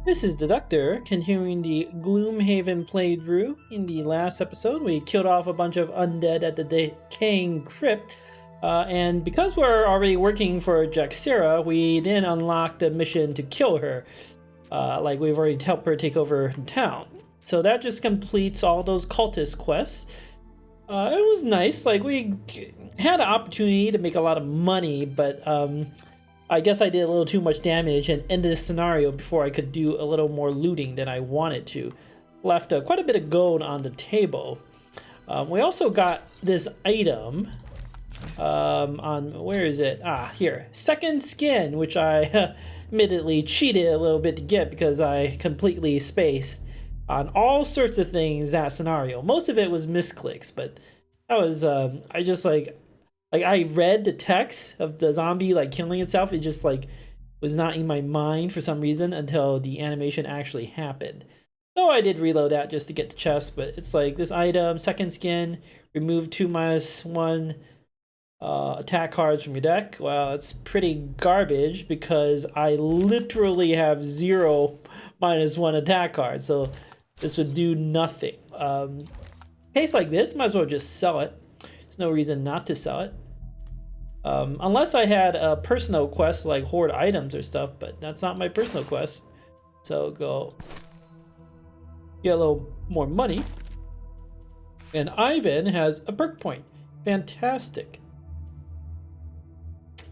This is the Doctor, continuing the Gloomhaven playthrough. In the last episode, we killed off a bunch of undead at the decaying crypt, and because we're already working for Jaxera, we then unlocked the mission to kill her. Like we've already helped her take over town. So that just completes all those cultist quests. It was nice, like we had an opportunity to make a lot of money, but I guess I did a little too much damage and ended the scenario before I could do a little more looting than I wanted to. Left quite a bit of gold on the table. We also got this item on, where is it? Ah, here. Second skin, which I admittedly cheated a little bit to get because I completely spaced on all sorts of things that scenario. Most of it was misclicks, but that was, I just like I read the text of the zombie like killing itself. It just like was not in my mind for some reason until the animation actually happened. So I did reload that just to get the chest, but it's like this item, second skin, remove 2/1 attack cards from your deck. Well, it's pretty garbage because I literally have 0 -1 attack cards, so this would do nothing. Case like this, might as well just sell it. There's no reason not to sell it. Unless I had a personal quest like hoard items or stuff, but that's not my personal quest. So go get a little more money. And Ivan has a perk point. Fantastic.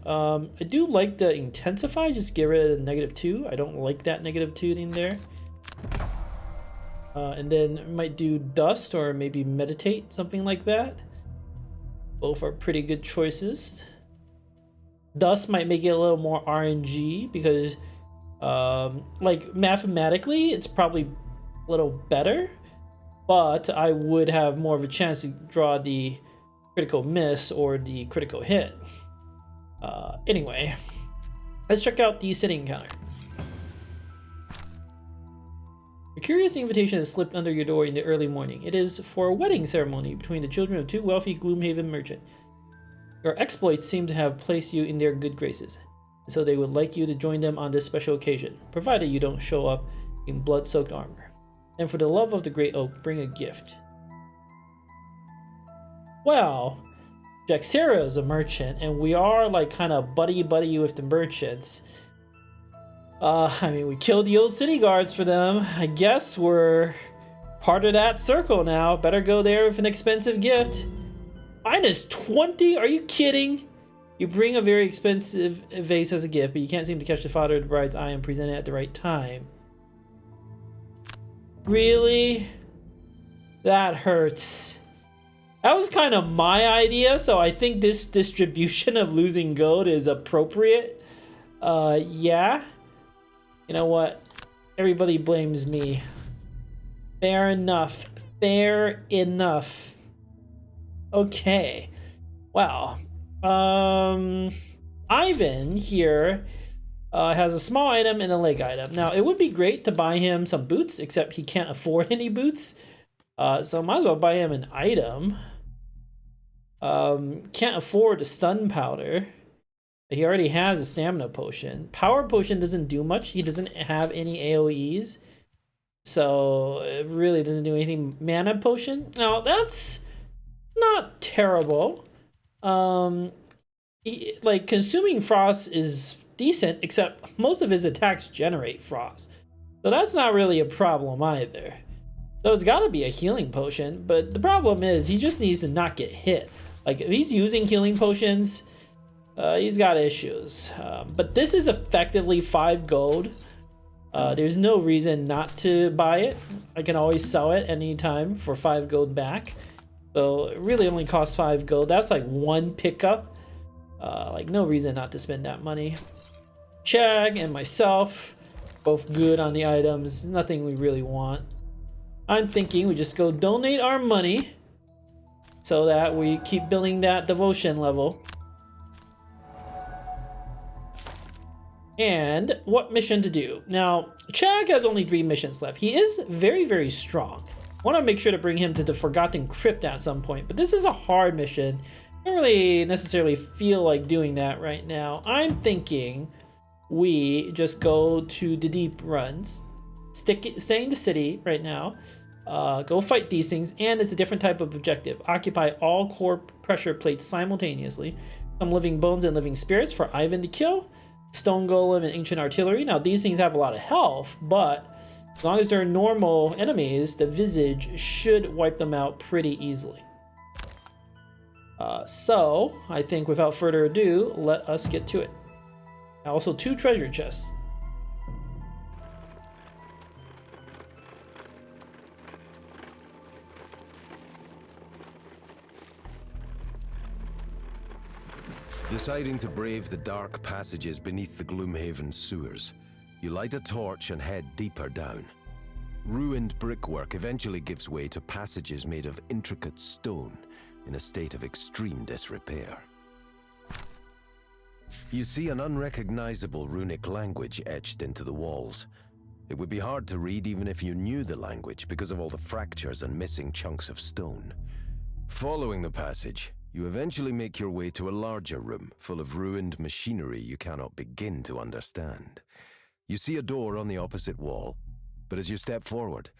I do like the intensify, just get rid of the -2. I don't like that -2 in there. And then might do dust or maybe meditate, something like that. Both are pretty good choices. Dust might make it a little more RNG because like mathematically it's probably a little better, but I would have more of a chance to draw the critical miss or the critical hit. Anyway, let's check out the sitting counter. A curious invitation has slipped under your door in the early morning. It is for a wedding ceremony between the children of 2 wealthy Gloomhaven merchants. Your exploits seem to have placed you in their good graces, and so they would like you to join them on this special occasion, provided you don't show up in blood-soaked armor. And for the love of the great oak, bring a gift. Well, Jaxera is a merchant, and we are like kind of buddy-buddy with the merchants. I mean, we killed the old city guards for them. I guess we're part of that circle now. Better go there with an expensive gift. -20? Are you kidding? You bring a very expensive vase as a gift, but you can't seem to catch the father of the bride's eye and present it at the right time. Really? That hurts. That was kind of my idea, so I think this distribution of losing gold is appropriate. Yeah. You know what? Everybody blames me. Fair enough. Fair enough. Okay. Wow. Ivan here has a small item and a leg item. Now, it would be great to buy him some boots, except he can't afford any boots. So might as well buy him an item. Can't afford a stun powder. He already has a stamina potion. Power potion doesn't do much. He doesn't have any AoEs. So it really doesn't do anything. Mana potion. Now that's not terrible. Like consuming frost is decent, except most of his attacks generate frost. So that's not really a problem either. So it's gotta be a healing potion, but the problem is he just needs to not get hit. Like if he's using healing potions, he's got issues. But this is effectively 5 gold. There's no reason not to buy it. I can always sell it anytime for 5 gold back. So it really only costs 5 gold. That's like 1 pickup. Like no reason not to spend that money. Chag and myself, both good on the items. Nothing we really want. I'm thinking we just go donate our money so that we keep building that devotion level. And what mission to do? Now, Chag has only 3 missions left. He is very, very strong. I want to make sure to bring him to the Forgotten Crypt at some point, but this is a hard mission. I don't really necessarily feel like doing that right now. I'm thinking we just go to the deep runs stay in the city right now. Go fight these things, and it's a different type of objective. Occupy all core pressure plates simultaneously. Some living bones and living spirits for Ivan to kill. Stone golem and ancient artillery. Now these things have a lot of health, but as long as they're normal enemies, the visage should wipe them out pretty easily. So I think without further ado, let us get to it. Also 2 treasure chests. Deciding to brave the dark passages beneath the Gloomhaven sewers, you light a torch and head deeper down. Ruined brickwork eventually gives way to passages made of intricate stone in a state of extreme disrepair. You see an unrecognizable runic language etched into the walls. It would be hard to read even if you knew the language because of all the fractures and missing chunks of stone. Following the passage, you eventually make your way to a larger room full of ruined machinery you cannot begin to understand. You see a door on the opposite wall, but as you step forward,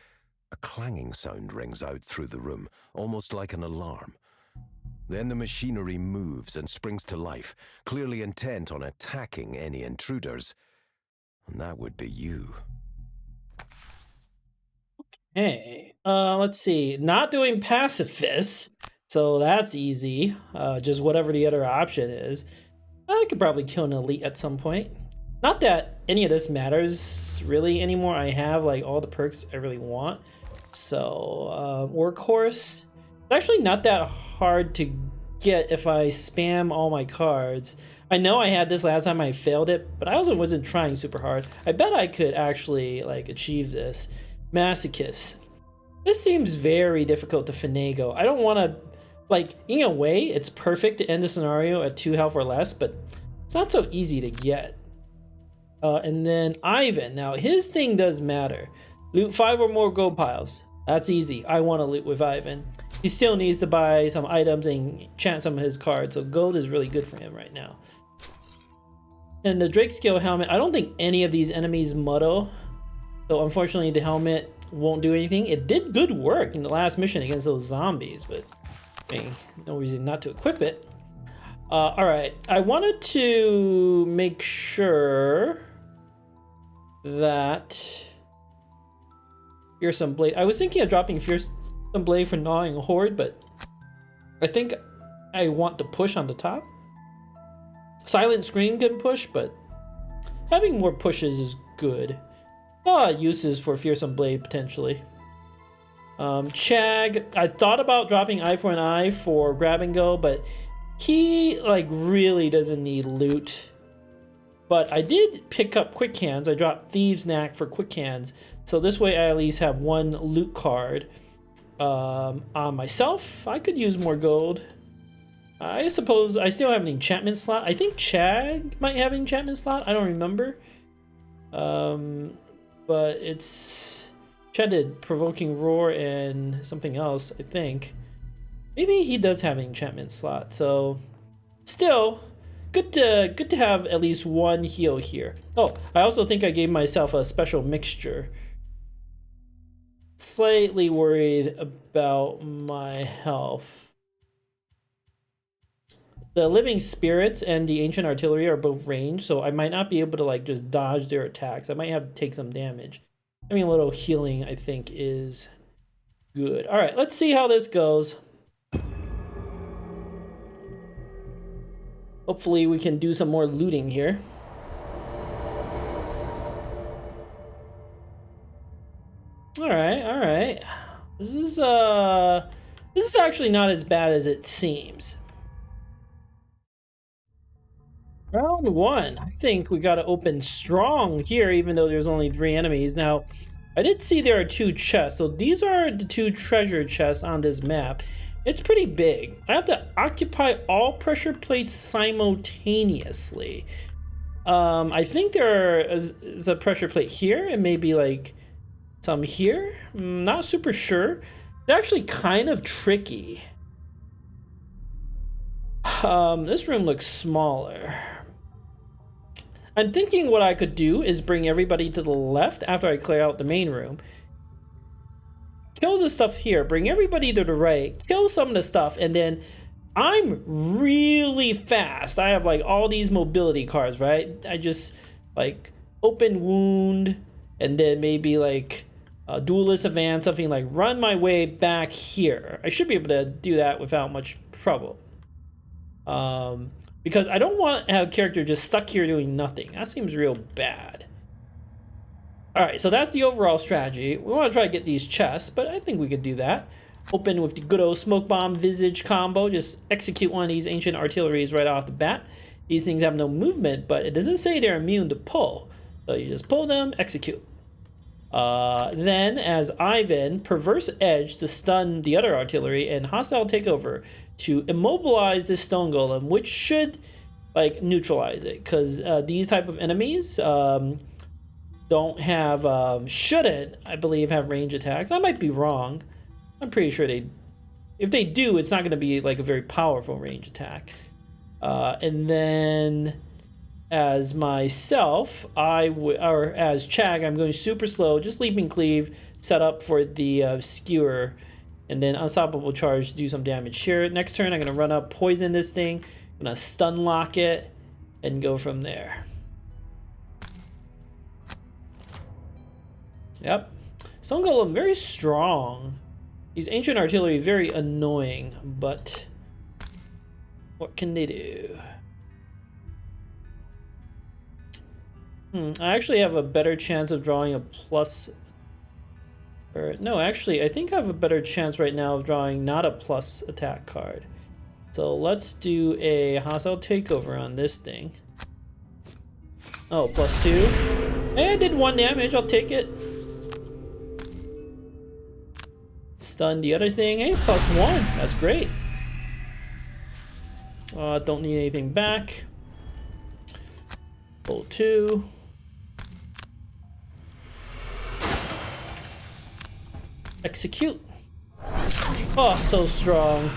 a clanging sound rings out through the room, almost like an alarm. Then the machinery moves and springs to life, clearly intent on attacking any intruders. And that would be you. Hey, let's see. Not doing pacifist, so that's easy. Just whatever the other option is. I could probably kill an elite at some point. Not that any of this matters really anymore. I have like all the perks I really want. So workhorse. It's actually not that hard to get if I spam all my cards. I know I had this last time I failed it, but I also wasn't trying super hard. I bet I could actually like achieve this. Masochist. This seems very difficult to finagle. I don't want to, like, in a way, it's perfect to end the scenario at 2 health or less, but it's not so easy to get. And then Ivan. Now, his thing does matter. Loot 5 or more gold piles. That's easy. I want to loot with Ivan. He still needs to buy some items and enchant some of his cards, so gold is really good for him right now. And the Drake skill helmet, I don't think any of these enemies muddle, so unfortunately the helmet won't do anything. It did good work in the last mission against those zombies, but I mean, no reason not to equip it. Alright, I wanted to make sure that Fearsome Blade. I was thinking of dropping Fearsome Blade for Gnawing Horde, but I think I want to push on the top. Silent Scream can push, but having more pushes is good. Uses for Fearsome Blade potentially. Chag, I thought about dropping Eye for an Eye for Grab and Go, but he like really doesn't need loot. But I did pick up Quick Hands. I dropped Thieves Knack for Quick Hands, so this way I at least have 1 loot card on myself. I could use more gold. I suppose I still have an enchantment slot. I think Chag might have an enchantment slot. I don't remember. But it's enchanted Provoking Roar and something else, I think. Maybe he does have an enchantment slot, so still good to have at least 1 heal here. Oh, I also think I gave myself a special mixture. Slightly worried about my health. The living spirits and the ancient artillery are both ranged, so I might not be able to like just dodge their attacks. I might have to take some damage. I mean, a little healing I think is good. All right, let's see how this goes. Hopefully we can do some more looting here. All right. This is actually not as bad as it seems. Round 1. I think we got to open strong here, even though there's only 3 enemies. Now, I did see there are 2 chests, so these are the 2 treasure chests on this map. It's pretty big. I have to occupy all pressure plates simultaneously. I think there is a pressure plate here, and maybe like some here. Not super sure. It's actually kind of tricky. This room looks smaller. I'm thinking what I could do is bring everybody to the left after I clear out the main room. Kill the stuff here, bring everybody to the right, kill some of the stuff, and then I'm really fast. I have like all these mobility cards, right? I just like open wound and then maybe like duelist advance, something like run my way back here. I should be able to do that without much trouble. Because I don't want to have a character just stuck here doing nothing. That seems real bad. All right, so that's the overall strategy. We want to try to get these chests, but I think we could do that. Open with the good old smoke bomb visage combo. Just execute one of these ancient artilleries right off the bat. These things have no movement, but it doesn't say they're immune to pull. So you just pull them, execute. Then, as Ivan, perverse edge to stun the other artillery, and hostile takeover to immobilize this stone golem, which should like neutralize it, because these type of enemies don't have shouldn't, I believe, have range attacks. I might be wrong. I'm pretty sure if they do, it's not going to be like a very powerful range attack. And then as myself, or as Chag, I'm going super slow, just leaping cleave, set up for the skewer, and then unstoppable charge to do some damage here. Next turn, I'm going to run up, poison this thing, I'm going to stun lock it, and go from there. Yep. Stone Golem, very strong. These ancient artillery, very annoying, but what can they do? I actually have a better chance of drawing a plus. Or no, actually, I think I have a better chance right now of drawing not a plus attack card. So let's do a hostile takeover on this thing. Oh, +2. And did 1 damage, I'll take it. Stun the other thing. Hey, +1. That's great. Don't need anything back. Pull 2. Execute. Oh, so strong.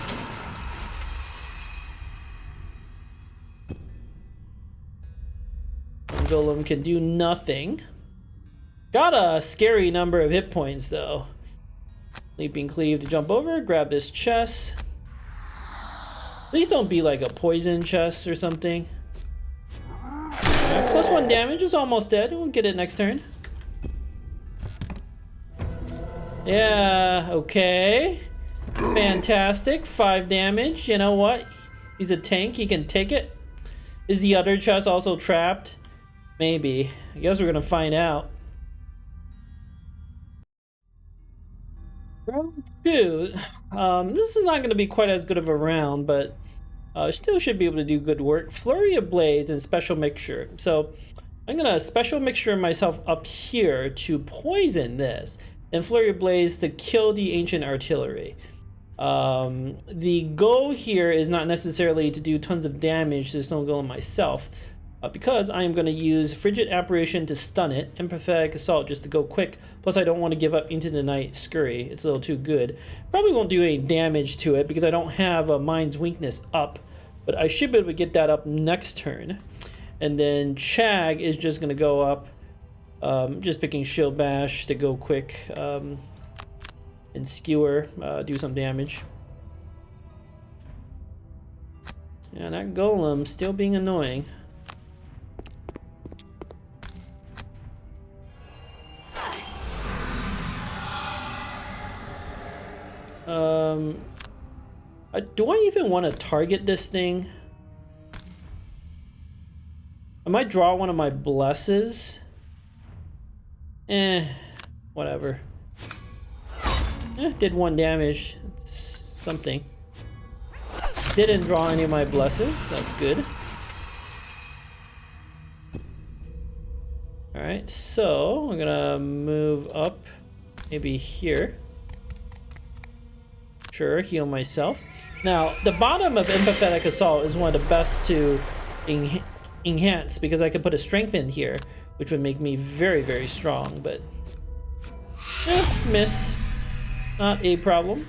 Golem can do nothing. Got a scary number of hit points though. Leaping cleave to jump over, grab this chest. Please don't be like a poison chest or something. Right, +1 damage, is almost dead. We'll get it next turn. Yeah, okay. Fantastic. 5 damage. You know what? He's a tank. He can take it. Is the other chest also trapped? Maybe. I guess we're gonna find out. Round 2. This is not gonna be quite as good of a round, but still should be able to do good work. Flurry of Blades and Special Mixture. So I'm gonna Special Mixture myself up here to poison this, and Flurry of Blades to kill the ancient artillery. The goal here is not necessarily to do tons of damage to the Stone Golem myself, because I am going to use Frigid Apparition to stun it, and Pathetic Assault just to go quick. Plus I don't want to give up Into the Night Scurry. It's a little too good. Probably won't do any damage to it because I don't have a Mind's Weakness up, but I should be able to get that up next turn. And then Chag is just going to go up, just picking Shield Bash to go quick, and Skewer, do some damage. Yeah, that Golem still being annoying. Do I even want to target this thing? I might draw one of my blesses. Whatever. Did 1 damage. It's something. Didn't draw any of my blesses. That's good. Alright, so I'm gonna move up maybe here. Sure, heal myself. Now, the bottom of Empathetic Assault is one of the best to enhance because I could put a strength in here, which would make me very, very strong, but miss. Not a problem.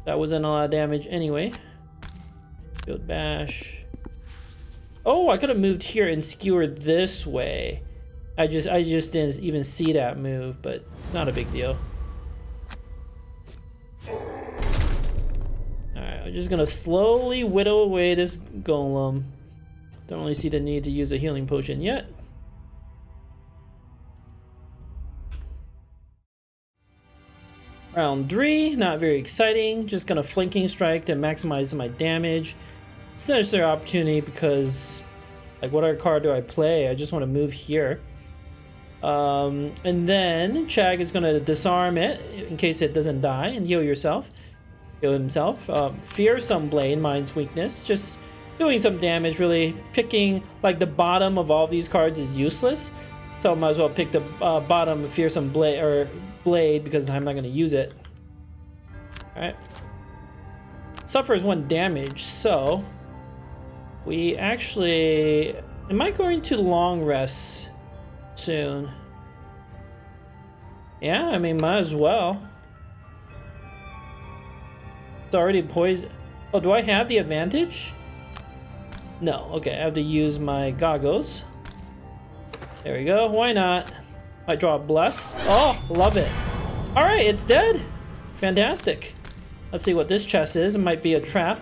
That wasn't a lot of damage anyway. Shield Bash. Oh, I could have moved here and skewered this way. I just didn't even see that move, but it's not a big deal. Alright, I'm just gonna slowly whittle away this golem. Don't really see the need to use a healing potion yet. Round 3, not very exciting. Just gonna flanking strike to maximize my damage. It's a necessary opportunity because, like, what other card do I play? I just want to move here. And then Chag is gonna disarm it in case it doesn't die and heal yourself. Heal himself. Fearsome Blade, mine's weakness. Just doing some damage, really. Picking, like, the bottom of all these cards is useless. So I might as well pick the bottom of Fearsome Blade, or Blade, because I'm not going to use it. Alright. Suffers 1 damage, so we actually... Am I going to long rest soon? Yeah, I mean, might as well. It's already poison. Oh, do I have the advantage? No. Okay, I have to use my goggles. There we go. Why not? I draw a bless. Oh, love it. All right, it's dead. Fantastic. Let's see what this chest is. It might be a trap.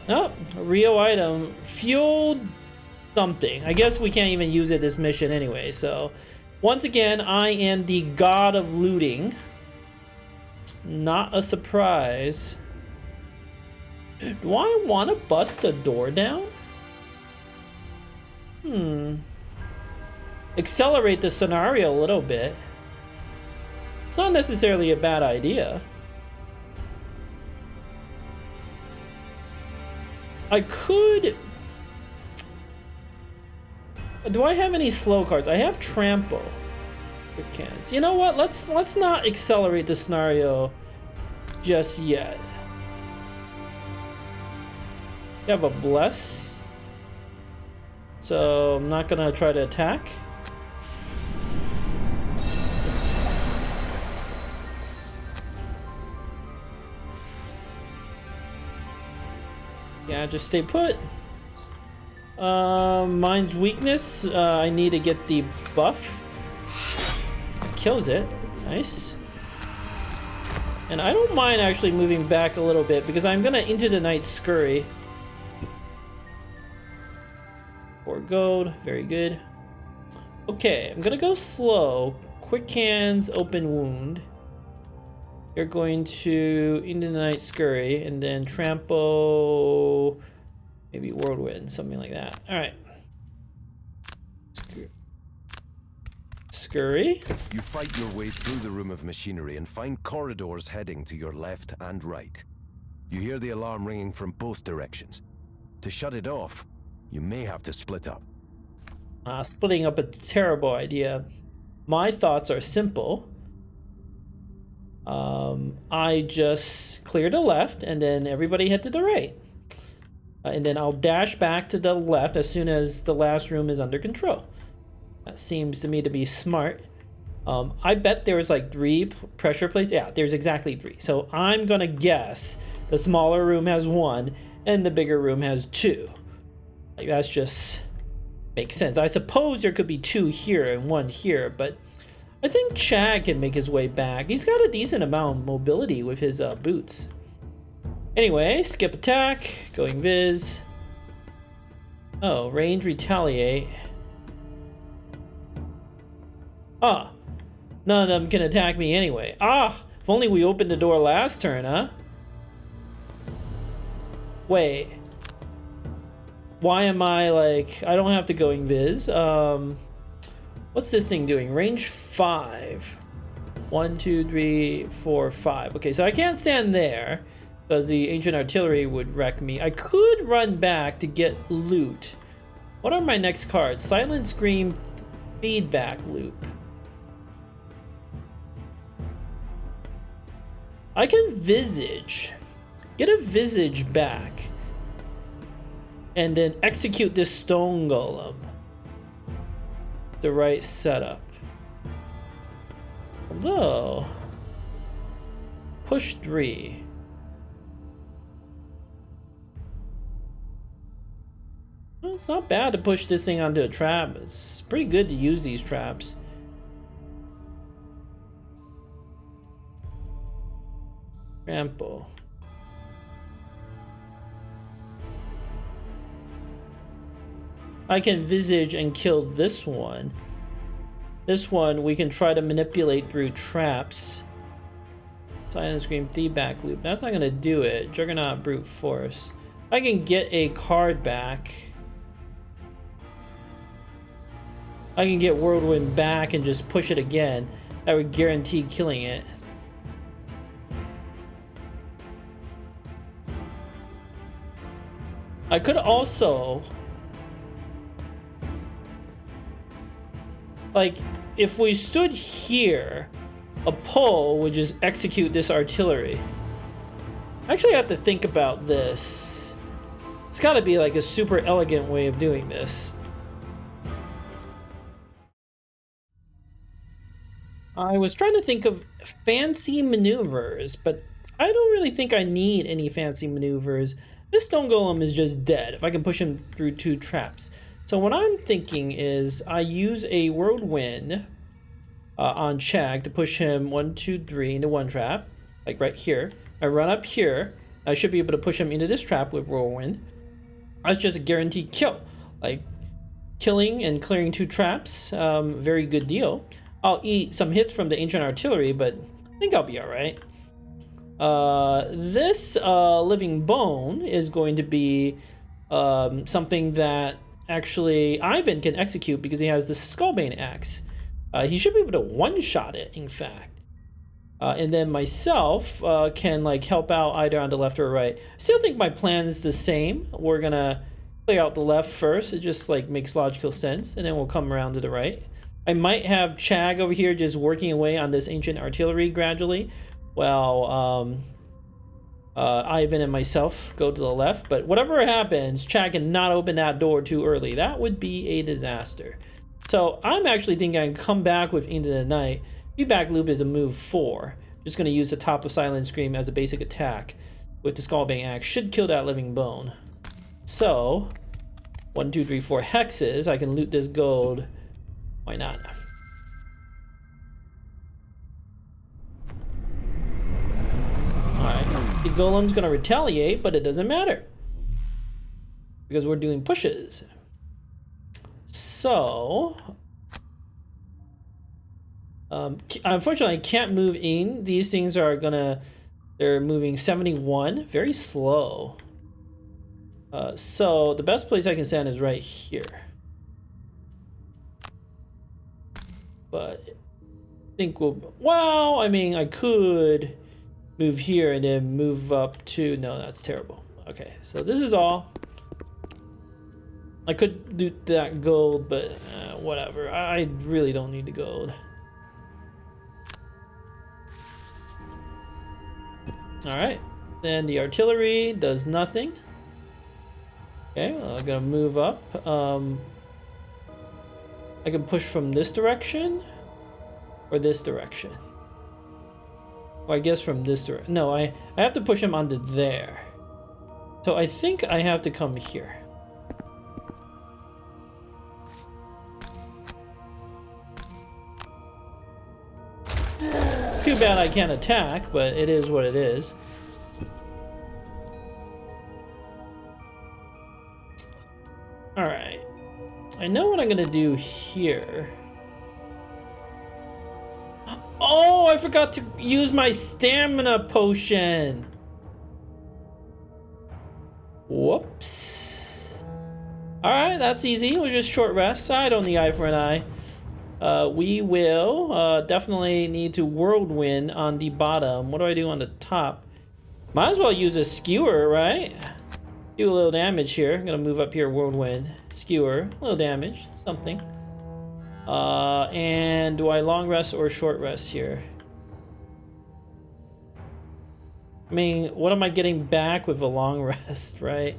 Oh, a real item. Fueled something. I guess we can't even use it this mission anyway, so... Once again, I am the god of looting. Not a surprise. Do I want to bust a door down? Accelerate the scenario a little bit. It's not necessarily a bad idea. I could... Do I have any slow cards? I have trample. You know what? Let's not accelerate the scenario just yet. You have a bless. So I'm not gonna try to attack. Yeah, just stay put. Mine's weakness. I need to get the buff. That kills it. Nice. And I don't mind actually moving back a little bit because I'm gonna Into the Night Scurry. 4 gold. Very good. Okay, I'm gonna go slow. Quick hands, open wound. You're going to Into the Night Scurry and then trample. Maybe whirlwind, something like that. All right. Scurry. You fight your way through the room of machinery and find corridors heading to your left and right. You hear the alarm ringing from both directions. To shut it off, you may have to split up. Splitting up is a terrible idea. My thoughts are simple. I just clear the left and then everybody head to the right. And then I'll dash back to the left as soon as the last room is under control. That seems to me to be smart. I bet there's like 3 pressure plates. Yeah, there's exactly 3. So I'm gonna guess the smaller room has 1 and the bigger room has 2. Like, that's just makes sense. I suppose there could be 2 here and 1 here, but I think Chag can make his way back. He's got a decent amount of mobility with his boots. Anyway, skip attack, going viz. Oh, range retaliate. Ah, none of them can attack me anyway. Ah, if only we opened the door last turn, huh? Wait. Why am I like, I don't have to go invis. What's this thing doing? Range 5. 1, 2, 3, 4, 5. Okay, so I can't stand there because the ancient artillery would wreck me. I could run back to get loot. What are my next cards? Silent Scream, feedback loop. I can visage. Get a visage back. And then execute this stone golem. The right setup. Although, push 3. Well, it's not bad to push this thing onto a trap. It's pretty good to use these traps. Trample. I can visage and kill this one. This one we can try to manipulate through traps. Silent Scream, Feedback Loop. That's not gonna do it. Juggernaut, Brute Force. I can get a card back. I can get Whirlwind back and just push it again. That would guarantee killing it. I could also, like, if we stood here, a pole would just execute this artillery. I actually have to think about this. It's got to be like a super elegant way of doing this. I was trying to think of fancy maneuvers, but I don't really think I need any fancy maneuvers. This stone golem is just dead if I can push him through 2 traps. So what I'm thinking is I use a whirlwind on Chag to push him 1, 2, 3 into 1 trap, like right here. I run up here. I should be able to push him into this trap with whirlwind. That's just a guaranteed kill. Like, killing and clearing 2 traps, very good deal. I'll eat some hits from the ancient artillery, but I think I'll be all right. This living bone is going to be something that actually Ivan can execute because he has the Skullbane axe. He should be able to one-shot it, in fact. And then myself can like help out either on the left or right. I still think my plan is the same. We're gonna clear out the left first. It just like makes logical sense, and then we'll come around to the right. I might have Chag over here just working away on this ancient artillery gradually, while Ivan and myself go to the left. But whatever happens, Chag cannot open that door too early. That would be a disaster. So I'm actually thinking I can come back with Into the Night. Feedback Loop is a move 4. Just going to use the top of Silent Scream as a basic attack with the Skullbane axe. Should kill that living bone. So 1, 2, 3, 4 hexes. I can loot this gold. Why not? Alright. The golem's going to retaliate, but it doesn't matter, because we're doing pushes. So unfortunately I can't move in. These things are gonna, they're moving 71, very slow. So the best place I can stand is right here. But I think well, I mean, I could move here and then move up to, no, that's terrible. Okay, so this is all. I could do that gold, but whatever. I really don't need the gold. Alright, then the artillery does nothing. Okay, well, I'm gonna move up. I can push from this direction or this direction. Or I guess from this direction. No, I have to push him onto there. So I think I have to come here. Too bad I can't attack, but it is what it is. Alright. I know what I'm gonna do here. Oh, I forgot to use my stamina potion. Whoops. Alright, that's easy. We'll just short rest. I don't need eye for an eye. We will definitely need to whirlwind on the bottom. What do I do on the top? Might as well use a skewer, right? Do a little damage here. I'm gonna move up here, whirlwind, skewer, a little damage, something. And do I long rest or short rest here? I mean, what am I getting back with a long rest, right?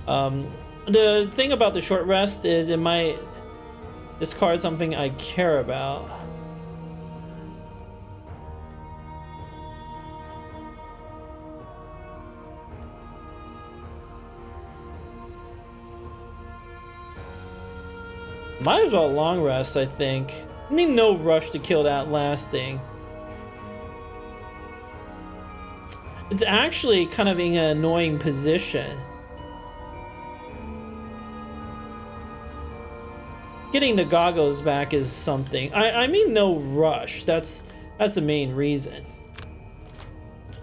The thing about the short rest is it might discard something I care about. Might as well long rest, I think. I mean, no rush to kill that last thing. It's actually kind of in an annoying position. Getting the goggles back is something. I mean no rush. That's the main reason.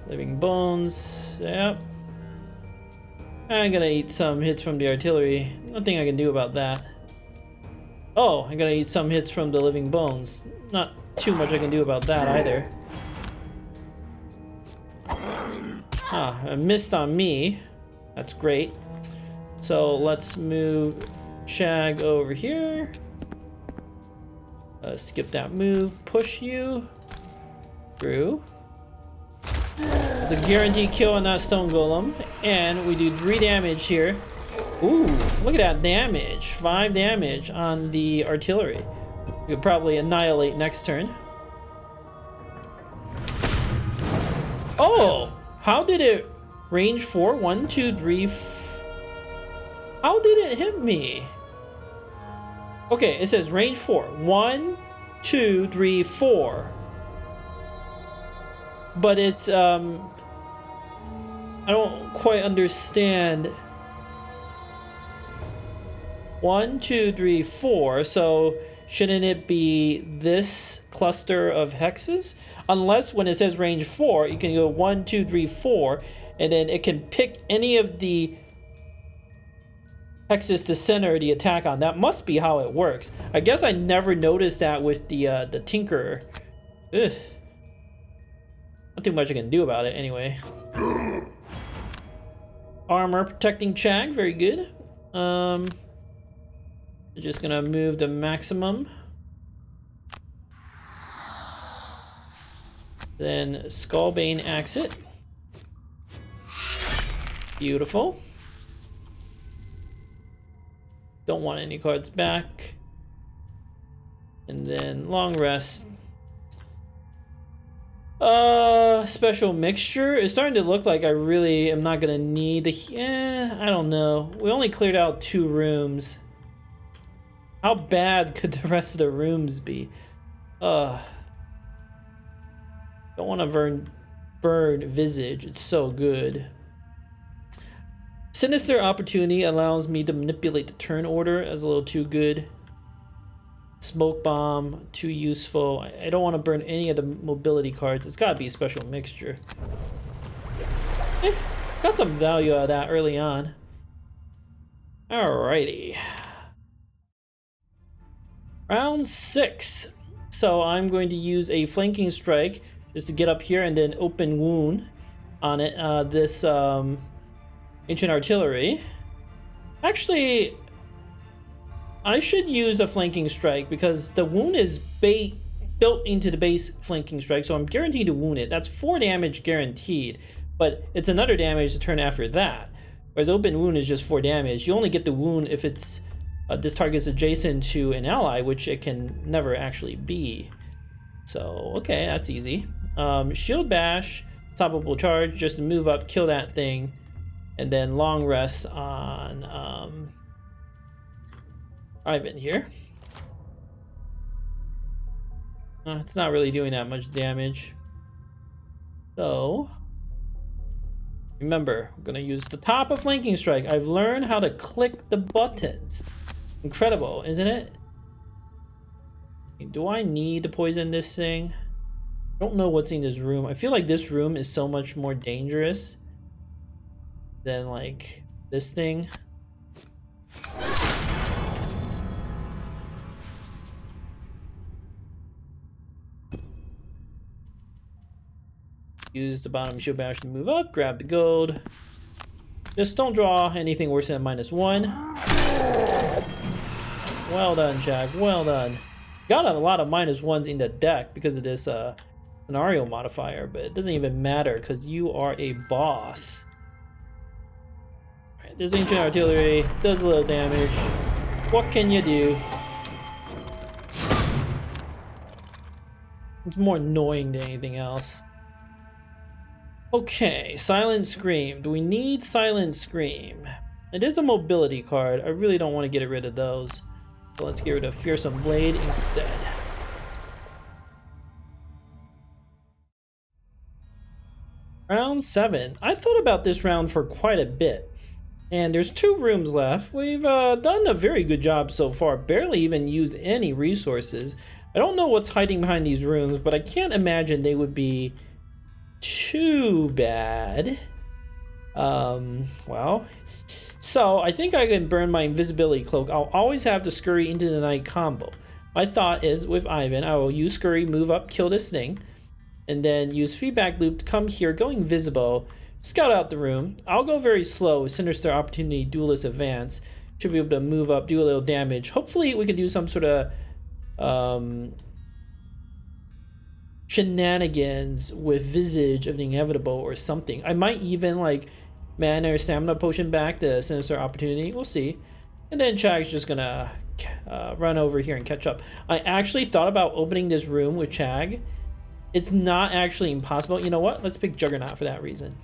Living bones. Yep. I'm gonna eat some hits from the artillery. Nothing I can do about that. Oh, I'm gonna eat some hits from the living bones. Not too much I can do about that either. Ah, a missed on me. That's great. So let's move Shag over here. Skip that move. Push you through. It's a guaranteed kill on that stone golem, and we do 3 damage here. Ooh, look at that damage. 5 damage on the artillery. We could probably annihilate next turn. Oh, how did it range 4? 1, 2, 3. How did it hit me? Okay, it says range 4. 1, 2, 3, 4. But it's I don't quite understand. 1, 2, 3, 4. So shouldn't it be this cluster of hexes? Unless when it says range 4, you can go 1, 2, 3, 4, and then it can pick any of the hexes to center the attack on. That must be how it works. I guess I never noticed that with the Tinkerer. Ugh. Not too much I can do about it anyway. Armor protecting Chag, very good. Just gonna move the maximum. Then Skullbane axe it. Beautiful. Don't want any cards back. And then long rest. Special mixture. It's starting to look like I really am not gonna need the. I don't know. We only cleared out 2 rooms. How bad could the rest of the rooms be? Don't want to burn Visage. It's so good. Sinister Opportunity allows me to manipulate the turn order as a little too good. Smoke Bomb, too useful. I don't want to burn any of the mobility cards. It's got to be a special mixture. Got some value out of that early on. Alrighty. Round 6. So I'm going to use a flanking strike just to get up here and then open wound on it. This ancient artillery. Actually, I should use a flanking strike because the wound is built into the base flanking strike, so I'm guaranteed to wound it. That's 4 damage guaranteed, but it's another damage the turn after that. Whereas open wound is just 4 damage. You only get the wound if it's this target's adjacent to an ally, which it can never actually be. So, okay, that's easy. Shield Bash, stoppable charge, just to move up, kill that thing, and then long rest on Ivan here. It's not really doing that much damage. So, remember, I'm gonna use the top of flanking strike. I've learned how to click the buttons. Incredible, isn't it? Do I need to poison this thing? I don't know what's in this room. I feel like this room is so much more dangerous than like this thing. Use the bottom shield bash to move up, grab the gold. Just don't draw anything worse than -1. Well done, Shag. Well done. Got a lot of -1s in the deck because of this scenario modifier, but it doesn't even matter because you are a boss. Alright, this ancient artillery does a little damage. What can you do? It's more annoying than anything else. Okay, Silent Scream. Do we need Silent Scream? It is a mobility card. I really don't want to get rid of those. So let's get rid of Fearsome Blade instead. Round 7. I thought about this round for quite a bit. And there's 2 rooms left. We've done a very good job so far. Barely even used any resources. I don't know what's hiding behind these rooms, but I can't imagine they would be too bad. Well. So I think I can burn my invisibility cloak. I'll always have the scurry into the night combo. My thought is with Ivan, I will use scurry, move up, kill this thing. And then use feedback loop to come here, go invisible, scout out the room. I'll go very slow with Sinister Opportunity, Duelist Advance. Should be able to move up, do a little damage. Hopefully we can do some sort of shenanigans with Visage of the Inevitable or something. I might even like mana or stamina potion back to Sinister Opportunity. We'll see. And then Chag's just gonna run over here and catch up. I actually thought about opening this room with Chag. It's not actually impossible. You know what? Let's pick Juggernaut for that reason.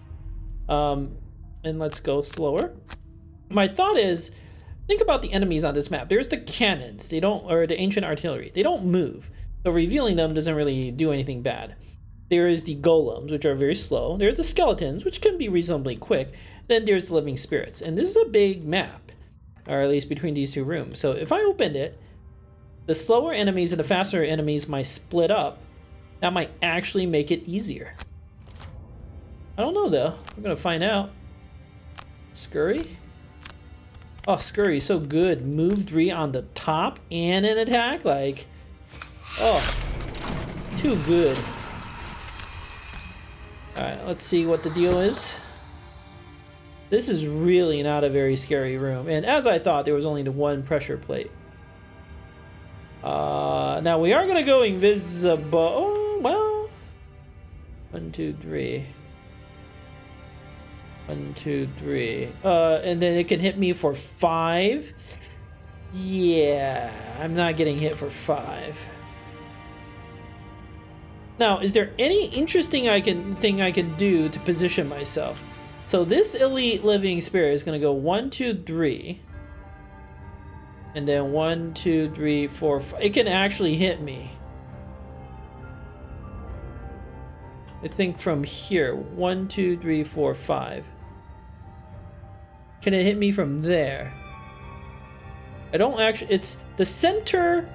And let's go slower. My thought is, think about the enemies on this map. There's the cannons. They don't, or the ancient artillery. They don't move. So revealing them doesn't really do anything bad. There is the golems, which are very slow. There's the skeletons, which can be reasonably quick. Then there's the living spirits. And this is a big map, or at least between these 2 rooms. So if I opened it, the slower enemies and the faster enemies might split up. That might actually make it easier. I don't know though. We're gonna find out. Scurry? Oh, Scurry, so good. Move 3 on the top and an attack? Like, oh, too good. Alright, let's see what the deal is. This is really not a very scary room. And as I thought, there was only the 1 pressure plate. Now we are going to go invisible. Oh, well. 1, 2, 3. 1, 2, 3. And then it can hit me for 5. Yeah, I'm not getting hit for 5. Now, is there any interesting thing I can do to position myself? So this elite living spirit is going to go 1, 2, 3. And then 1, 2, 3, 4, 5. It can actually hit me. I think from here. 1, 2, 3, 4, 5. Can it hit me from there? I don't actually... It's the center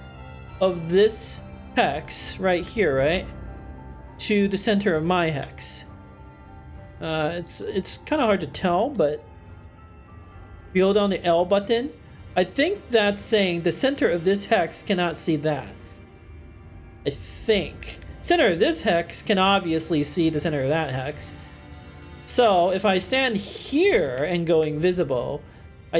of this hex right here, right? To the center of my hex. It's kind of hard to tell, but if you hold down the L button, I think that's saying the center of this hex cannot see that. I think. Center of this hex can obviously see the center of that hex. So if I stand here and go invisible,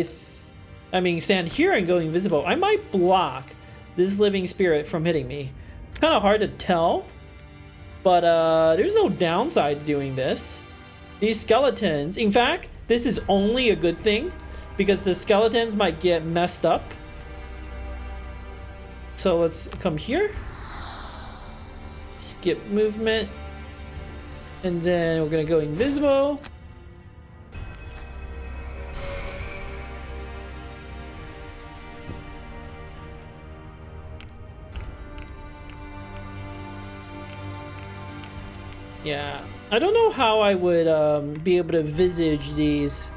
stand here and go invisible, I might block this living spirit from hitting me. It's kind of hard to tell, but there's no downside to doing this. These skeletons, in fact, this is only a good thing because the skeletons might get messed up. So let's come here. Skip movement. And then we're gonna go invisible. Yeah, I don't know how I would be able to visage these.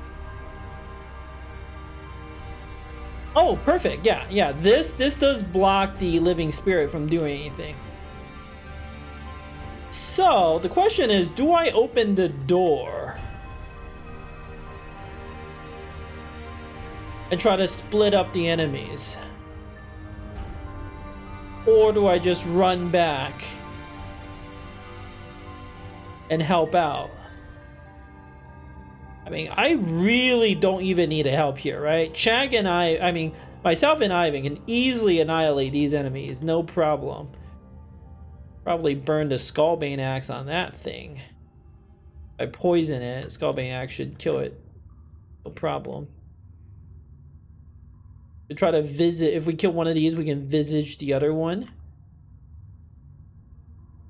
Oh, perfect. Yeah. This does block the living spirit from doing anything. So the question is, do I open the door and try to split up the enemies, or do I just run back and help out? I mean, I really don't even need help here, right? Chag and myself and Ivan can easily annihilate these enemies, no problem. Probably burn the Skullbane axe on that thing. If I poison it, Skullbane axe should kill it, no problem. To try to if we kill one of these, we can visage the other one.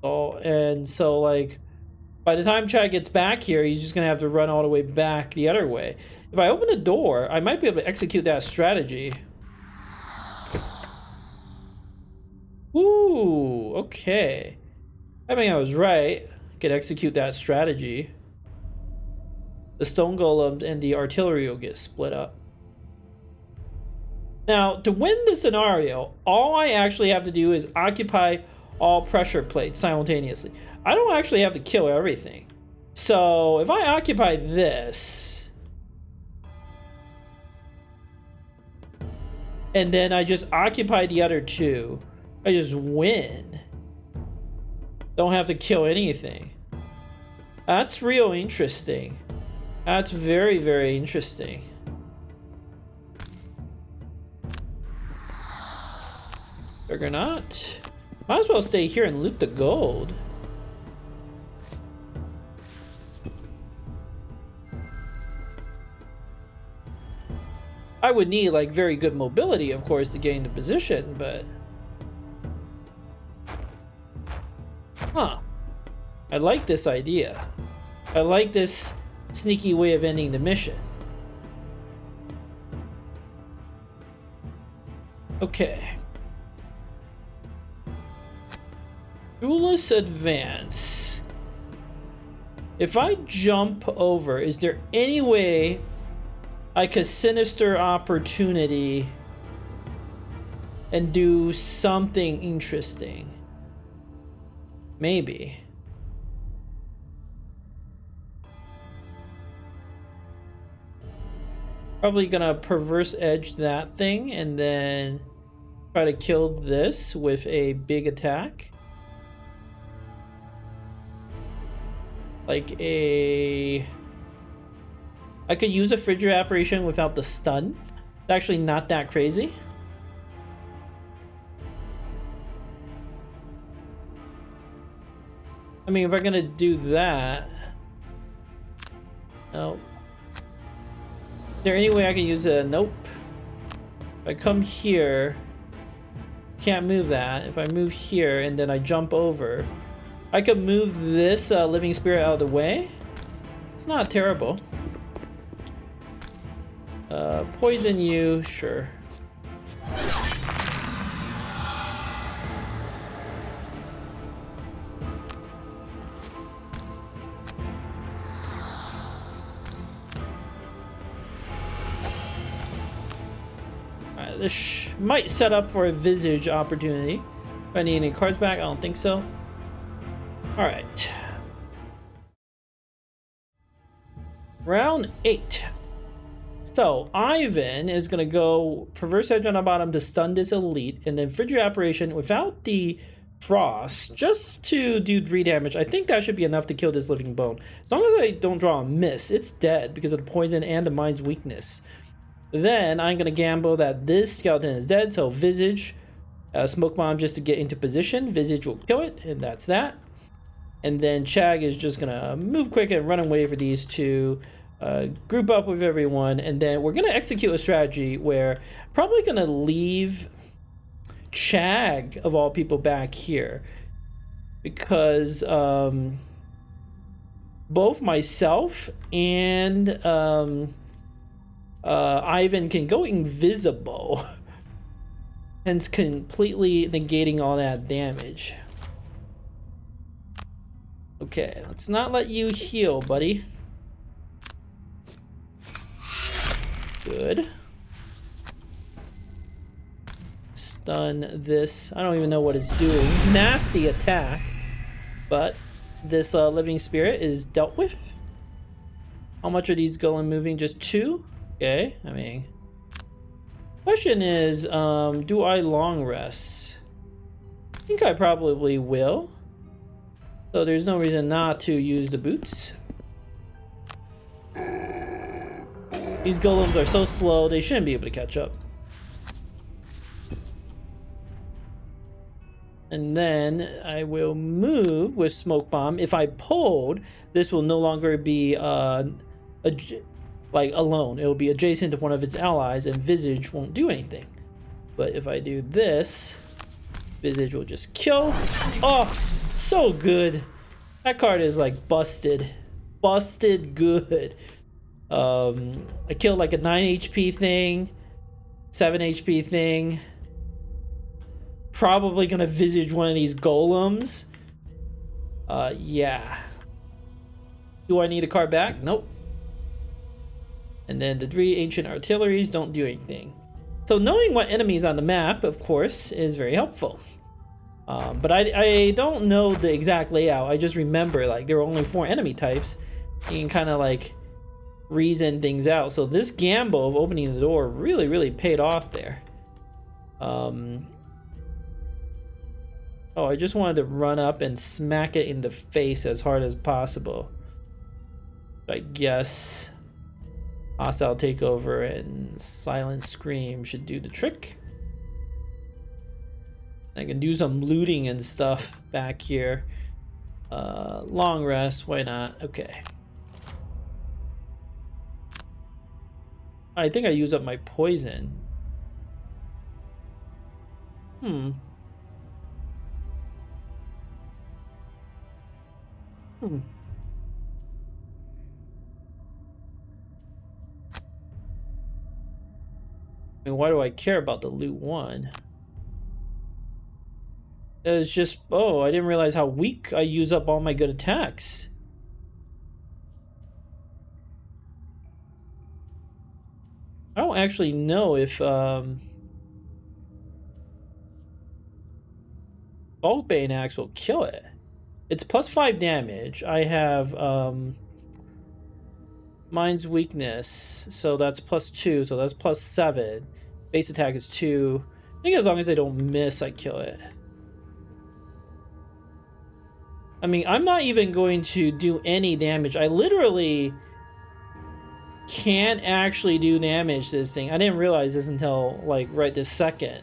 Oh, and so like, by the time Chad gets back here, he's just gonna have to run all the way back the other way. If I open the door, I might be able to execute that strategy. Ooh, okay. I mean, I was right. I could execute that strategy. The stone golem and the artillery will get split up. Now, to win the scenario, all I actually have to do is occupy all pressure plates simultaneously. I don't actually have to kill everything. So if I occupy this, and then I just occupy the other two, I just win. Don't have to kill anything. That's real interesting. That's very, very interesting. Figure not. Might as well stay here and loot the gold. I would need like very good mobility, of course, to gain the position, but... Huh. I like this idea. I like this sneaky way of ending the mission. Okay. Duelist advance. If I jump over, is there any way I could sinister opportunity and do something interesting? Maybe. Probably gonna perverse edge that thing and then try to kill this with a big attack. Like a... I could use a Frigid Apparition without the stun. It's actually not that crazy. I mean, if I'm gonna do that... No. Is there any way I can use a... Nope. If I come here... Can't move that. If I move here and then I jump over... I could move this living spirit out of the way. It's not terrible. Poison you, sure. Alright, this might set up for a visage opportunity. If I need any cards back, I don't think so. Alright. Round 8. So, Ivan is going to go Perverse Edge on the bottom to stun this elite, and then Frigid Apparition without the Frost, just to do 3 damage. I think that should be enough to kill this living bone. As long as I don't draw a miss, it's dead because of the poison and the mind's weakness. Then, I'm going to gamble that this skeleton is dead, so Visage, Smoke Bomb just to get into position. Visage will kill it, and that's that. And then Chag is just going to move quick and run away for these two. Group up with everyone, and then we're going to execute a strategy where I'm probably going to leave Chag, of all people, back here. Because both myself and Ivan can go invisible. Hence completely negating all that damage. Okay, let's not let you heal, buddy. Good. Stun this. I don't even know what it's doing. Nasty attack. But this living spirit is dealt with. How much are these golem moving? Just 2? Okay, I mean... Question is, do I long rest? I think I probably will. So there's no reason not to use the boots. These golems are so slow, they shouldn't be able to catch up. And then I will move with Smoke Bomb. If I pulled, this will no longer be like alone. It will be adjacent to one of its allies, and Visage won't do anything. But if I do this, Visage will just kill. Oh, so good. That card is like busted. Busted good. I killed like a 9 HP thing, 7 HP thing. probably gonna visage one of these golems. Yeah. Do I need a card back? Nope. And then the 3 ancient artilleries don't do anything. So knowing what enemies on the map, of course, is very helpful. But I don't know the exact layout. I just remember like there were only 4 enemy types. You can kind of like reason things out. So this gamble of opening the door really paid off there. Oh, I just wanted to run up and smack it in the face as hard as possible. I guess hostile takeover and silent scream should do the trick. I can do some looting and stuff back here. Long rest, why not? Okay. I think I used up my poison. Hmm. I mean, why do I care about the loot 1? It's just, oh, I didn't realize how weak I use up all my good attacks. I don't actually know if Bulkbane Axe will kill it. It's plus 5 damage. I have mine's weakness, so that's plus 2, so that's plus 7. Base attack is 2. I think as long as I don't miss, I kill it. I mean, I'm not even going to do any damage. I literally can't actually do damage to this thing. I didn't realize this until like right this second.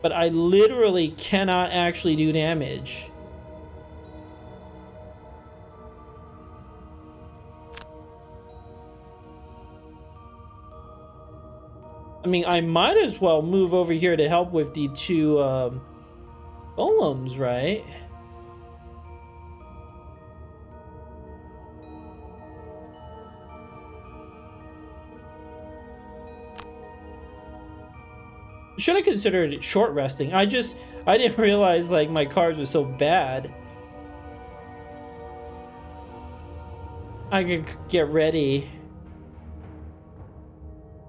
But I literally cannot actually do damage. I mean, I might as well move over here to help with the 2 golems, right? Should have considered it short resting. I didn't realize like my cards were so bad. I could get ready.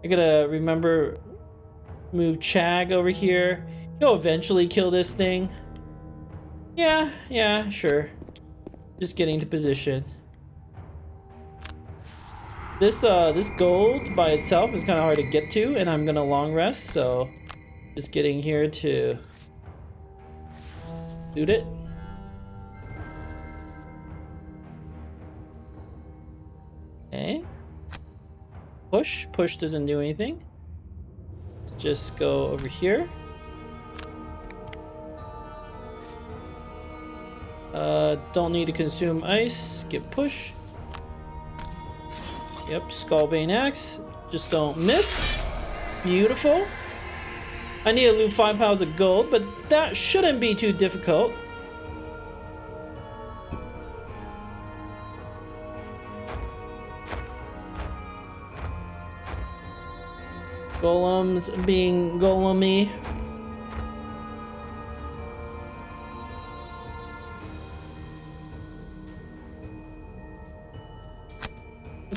I gotta remember move Chag over here. He'll eventually kill this thing. Yeah, sure. Just getting to position. This gold by itself is kind of hard to get to, and I'm gonna long rest, so just getting here to loot it. Okay. Push doesn't do anything. Let's just go over here. Don't need to consume ice. Skip push. Yep, Skullbane Axe. Just don't miss. Beautiful. I need to loot 5 piles of gold, but that shouldn't be too difficult. Golems being golemy.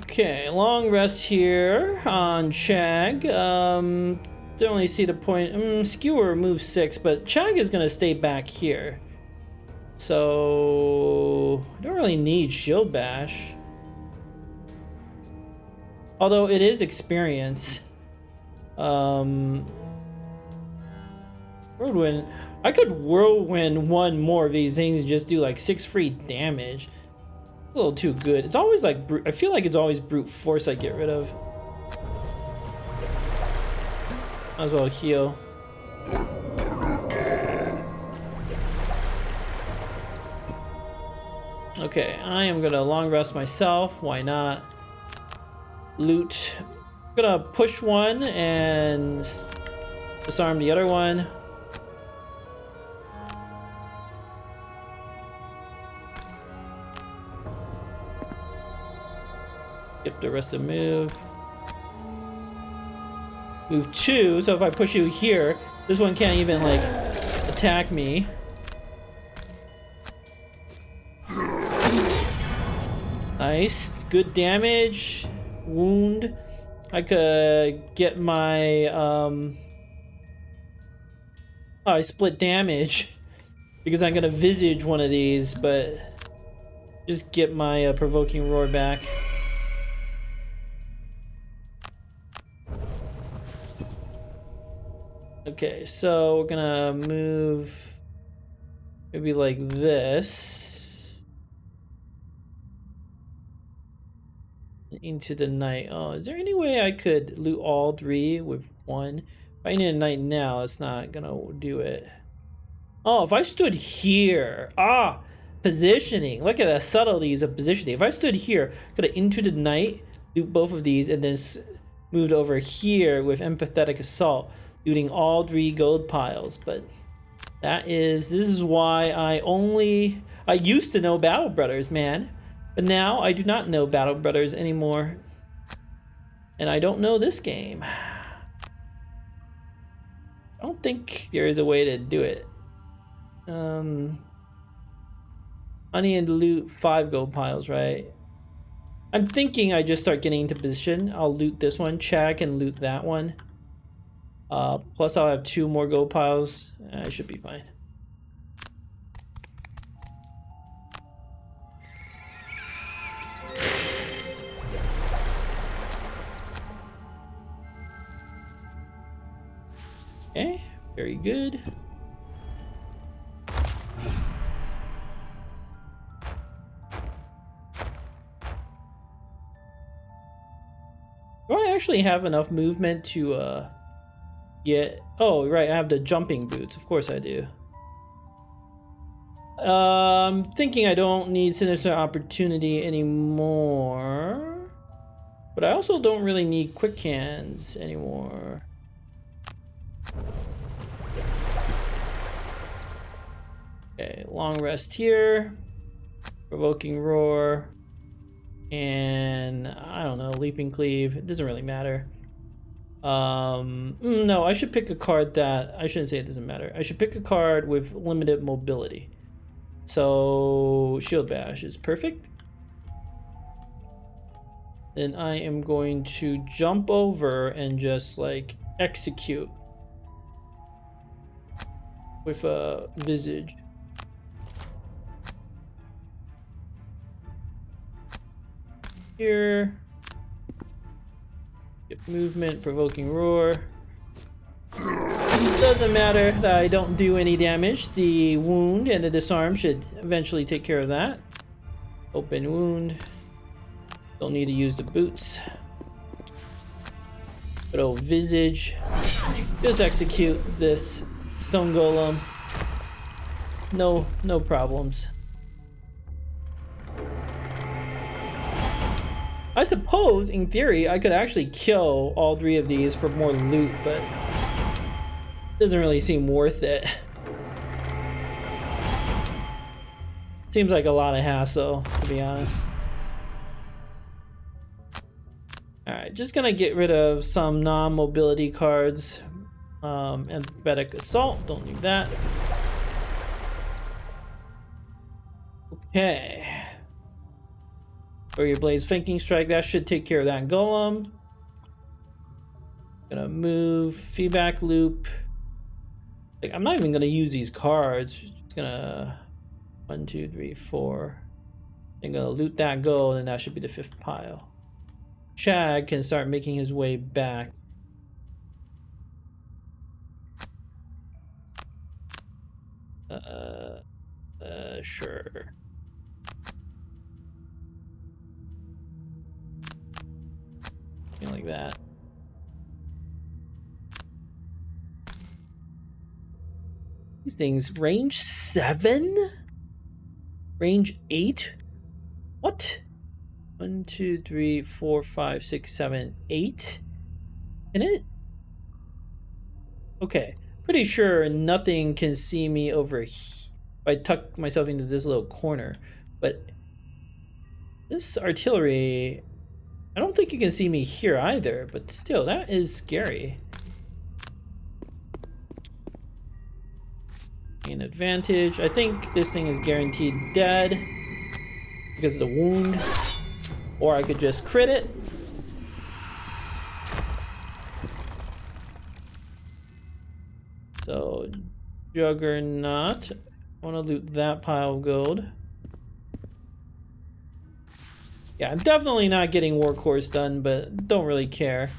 Okay, long rest here on Chag. Don't really see the point. Skewer moves 6, but Chag is gonna stay back here. So I don't really need Shield Bash. Although it is experience. Whirlwind. I could whirlwind 1 more of these things and just do like 6 free damage. A little too good. It's always like I feel like it's always brute force I get rid of. Might as well heal. Okay, I am gonna long rest myself. Why not? Loot. I'm gonna push 1 and disarm the other one. Skip the rest of the move. Move 2, so if I push you here, This one can't even like attack me. Nice, good damage. Wound. I could get my oh, I split damage because I'm gonna visage one of these, but just get my provoking roar back. Okay, so we're gonna move maybe like this into the night. Oh, is there any way I could loot all three with one? If I need a night now, it's not gonna do it. Oh, if I stood here, positioning. Look at the subtleties of positioning. If I stood here, could have into the night, loot both of these, and then moved over here with empathetic assault, looting all three gold piles. But this is why I used to know Battle Brothers, man, but now I do not know Battle Brothers anymore, and I don't know this game. I don't think there is a way to do it. Money and loot 5 gold piles, right? I'm thinking I just start getting into position. I'll loot this one, check, and loot that one. Plus I'll have 2 more gold piles. I should be fine. Okay, very good. Do I actually have enough movement to get... Oh, right, I have the jumping boots. Of course I do. I'm thinking I don't need Sinister Opportunity anymore. But I also don't really need quick hands anymore. Okay, long rest here. Provoking Roar. And I don't know, Leaping Cleave. It doesn't really matter. No, I should pick a card that... I shouldn't say it doesn't matter. I should pick a card with limited mobility. So Shield Bash is perfect. Then I am going to jump over and just like execute with a Visage. Here, get movement, provoking roar. Doesn't matter that I don't do any damage. The wound and the disarm should eventually take care of that. Open wound. Don't need to use the boots. Good old Visage. Just execute this stone golem. No problems. I suppose, in theory, I could actually kill all 3 of these for more loot, but it doesn't really seem worth it. Seems like a lot of hassle, to be honest. Alright, just gonna get rid of some non-mobility cards. Empathetic Assault, don't need that. Okay. Or your Blaze Flanking Strike, that should take care of that golem. Gonna move feedback loop. Like, I'm not even gonna use these cards. Just gonna 1, 2, 3, 4. I'm gonna loot that gold, and that should be the 5th pile. Chad can start making his way back. Sure. Something like that. These things range 7? Range 8? What? 1, 2, 3, 4, 5, 6, 7, 8? Can it? Okay. Pretty sure nothing can see me over here. I tuck myself into this little corner. But this artillery, I don't think you can see me here either, but still, that is scary. An advantage. I think this thing is guaranteed dead because of the wound. Or I could just crit it. So, Juggernaut. I want to loot that pile of gold. Yeah, I'm definitely not getting Workhorse done, but don't really care.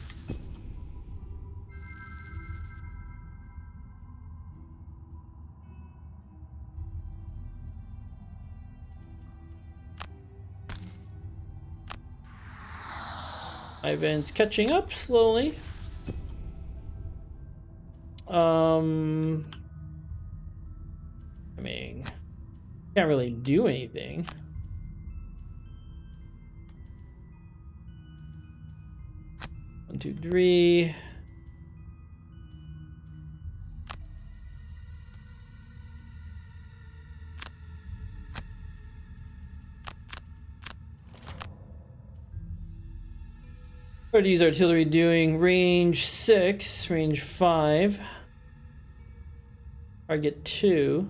Ivan's catching up slowly. I mean, can't really do anything. One, two, three. What are these artillery doing? Range 6, range 5. Target 2.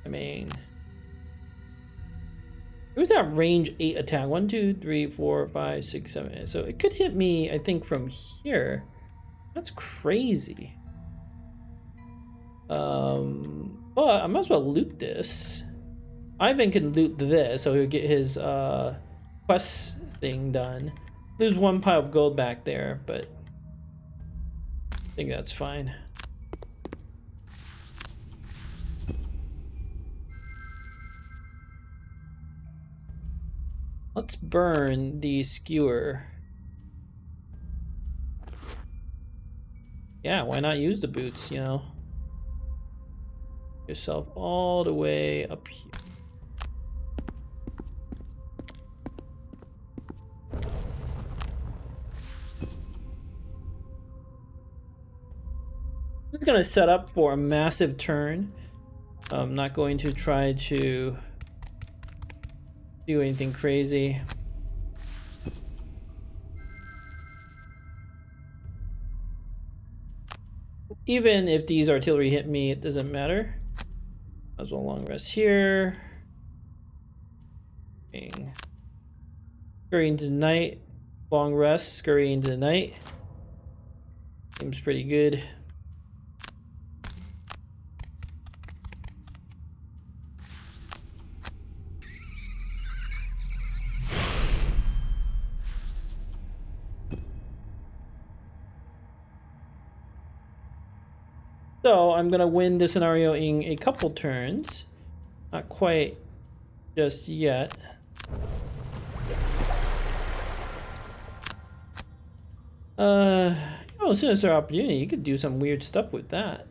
I mean, who's that range 8 attack? 1, 2, 3, 4, 5, 6, 7, 8. So it could hit me, I think, from here. That's crazy. But I might as well loot this. Ivan can loot this, so he'll get his quest thing done. Lose 1 pile of gold back there, but I think that's fine. Let's burn the skewer. Yeah, why not use the boots, you know? Yourself all the way up here. This is gonna set up for a massive turn. I'm not going to try to do anything crazy. Even if these artillery hit me, it doesn't matter. Might as well long rest here. Scurry into the night. Long rest, scurry into the night. Seems pretty good. So I'm gonna win this scenario in a couple turns. Not quite just yet. Oh, sinister opportunity. You could do some weird stuff with that.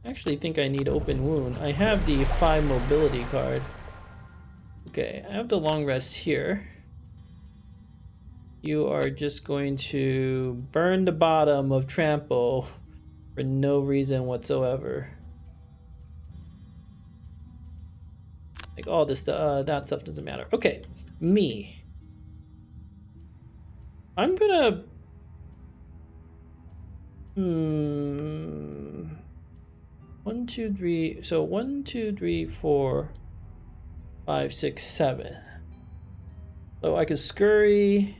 I actually think I need open wound. I have the 5 mobility card. Okay, I have the long rest here. You are just going to burn the bottom of trample for no reason whatsoever. Like all this stuff, that stuff doesn't matter. Okay, me. I'm gonna. 1, 2, 3. So 1, 2, 3, 4, 5, 6, 7. So I could scurry.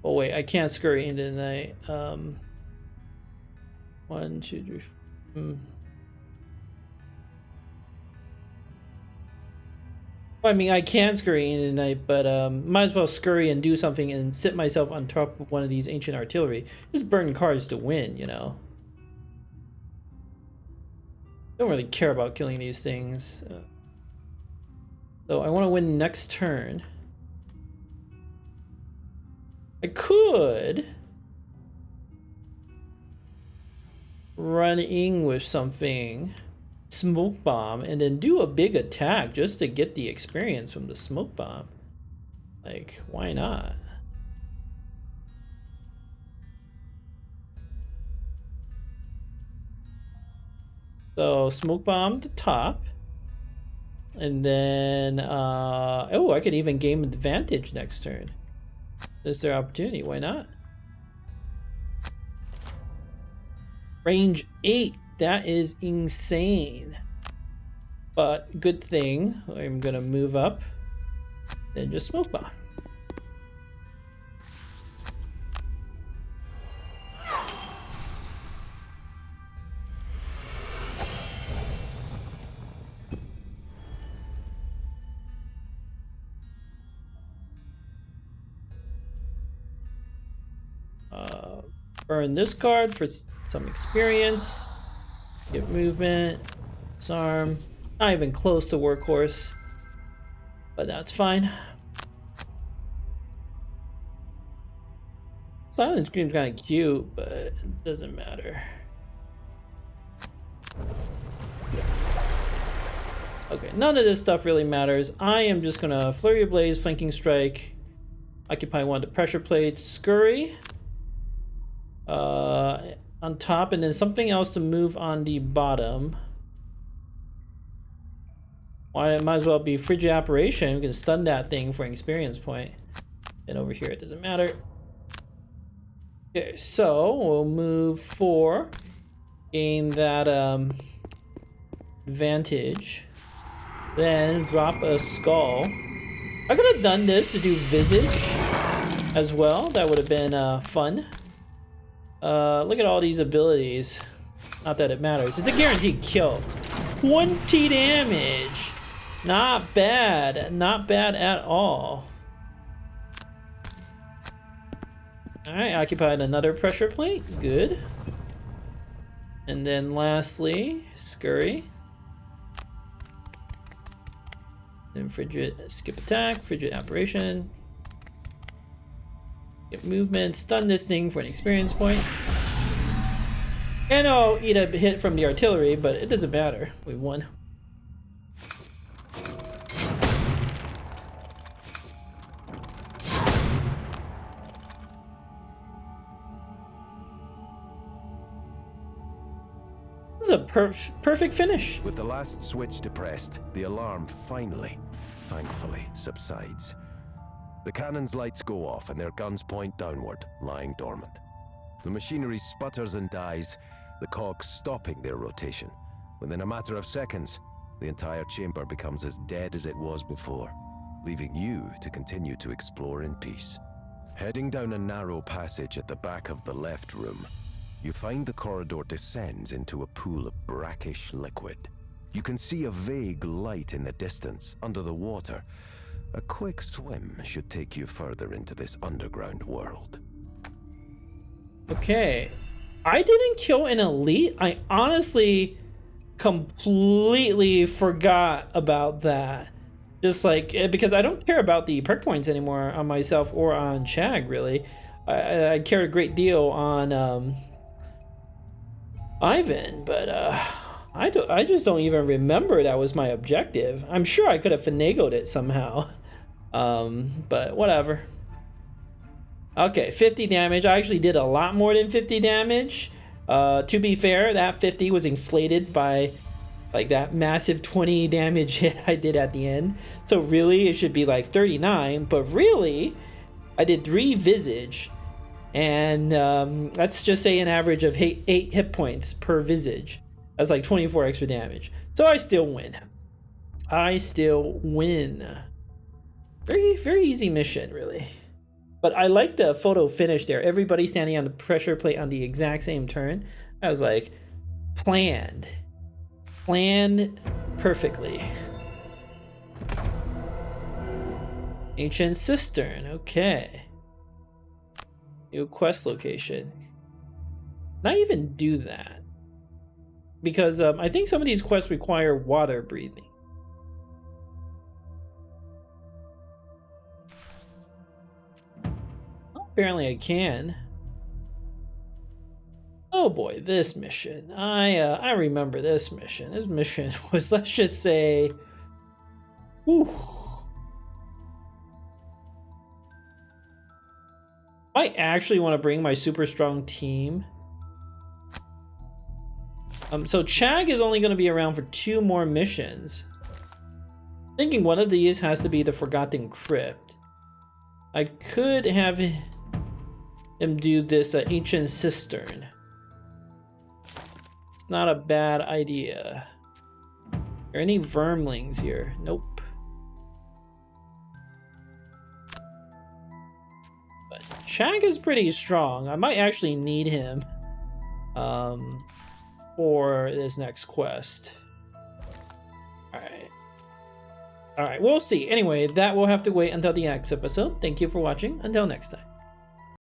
Oh wait, I can't scurry into the night. 1, 2, 3. I mean, I can scurry into the night, but might as well scurry and do something and sit myself on top of one of these ancient artillery. Just burn cards to win, you know. Don't really care about killing these things. So I want to win next turn. I could run in with something, smoke bomb, and then do a big attack just to get the experience from the smoke bomb. Like, why not? So smoke bomb to top. And then, oh, I could even gain advantage next turn. Is there opportunity? Why not? Range 8. That is insane. But good thing, I'm gonna move up and just smoke bomb. Burn this card for some experience. Get movement. Disarm. Not even close to workhorse, but that's fine. Silent Scream's kind of cute, but it doesn't matter. Okay, none of this stuff really matters. I am just gonna Flurry of Blaze, Flanking Strike, occupy one of the pressure plates, Scurry on top, and then something else to move on the bottom. Why, it might as well be Frigid Apparition. We can stun that thing for an experience point. And over here, it doesn't matter. Okay, so we'll move 4, gain that advantage, then drop a skull. I could have done this to do Visage as well. That would have been fun. Look at all these abilities. Not that it matters. It's a guaranteed kill. 20 damage. Not bad. Not bad at all. Alright, occupied another pressure plate. Good. And then lastly, Scurry. Then Frigid Skip Attack, Frigid Apparition. Get movement, stun this thing for an experience point. And I'll eat a hit from the artillery, but it doesn't matter. We won. This is a perfect finish. With the last switch depressed, the alarm finally, thankfully, subsides. The cannon's lights go off and their guns point downward, lying dormant. The machinery sputters and dies, the cogs stopping their rotation. Within a matter of seconds, the entire chamber becomes as dead as it was before, leaving you to continue to explore in peace. Heading down a narrow passage at the back of the left room, you find the corridor descends into a pool of brackish liquid. You can see a vague light in the distance, under the water. A quick swim should take you further into this underground world. Okay. I didn't kill an elite. I honestly completely forgot about that. Just like, because I don't care about the perk points anymore on myself or on Chag, really. I care a great deal on Ivan, but I just don't even remember that was my objective. I'm sure I could have finagled it somehow. But whatever. Okay, 50 damage. I actually did a lot more than 50 damage. To be fair, that 50 was inflated by like that massive 20 damage hit I did at the end. So really it should be like 39, but really I did 3 Visage, and let's just say an average of 8 hit points per Visage. That's like 24 extra damage. So I still win. I still win. Very, very easy mission, really. But I like the photo finish there. Everybody standing on the pressure plate on the exact same turn. I was like, planned. Planned perfectly. Ancient Cistern, okay. New quest location. Not even do that. Because I think some of these quests require water breathing. Apparently I can. Oh boy, this mission. I remember this mission. This mission was, let's just say, whew. I actually want to bring my super strong team. So Chag is only going to be around for 2 more missions. Thinking one of these has to be the Forgotten Crypt. I could have him do this Ancient Cistern. It's not a bad idea. Are there any vermlings here? Nope. But Shag is pretty strong. I might actually need him for this next quest. Alright, we'll see. Anyway, that will have to wait until the next episode. Thank you for watching. Until next time.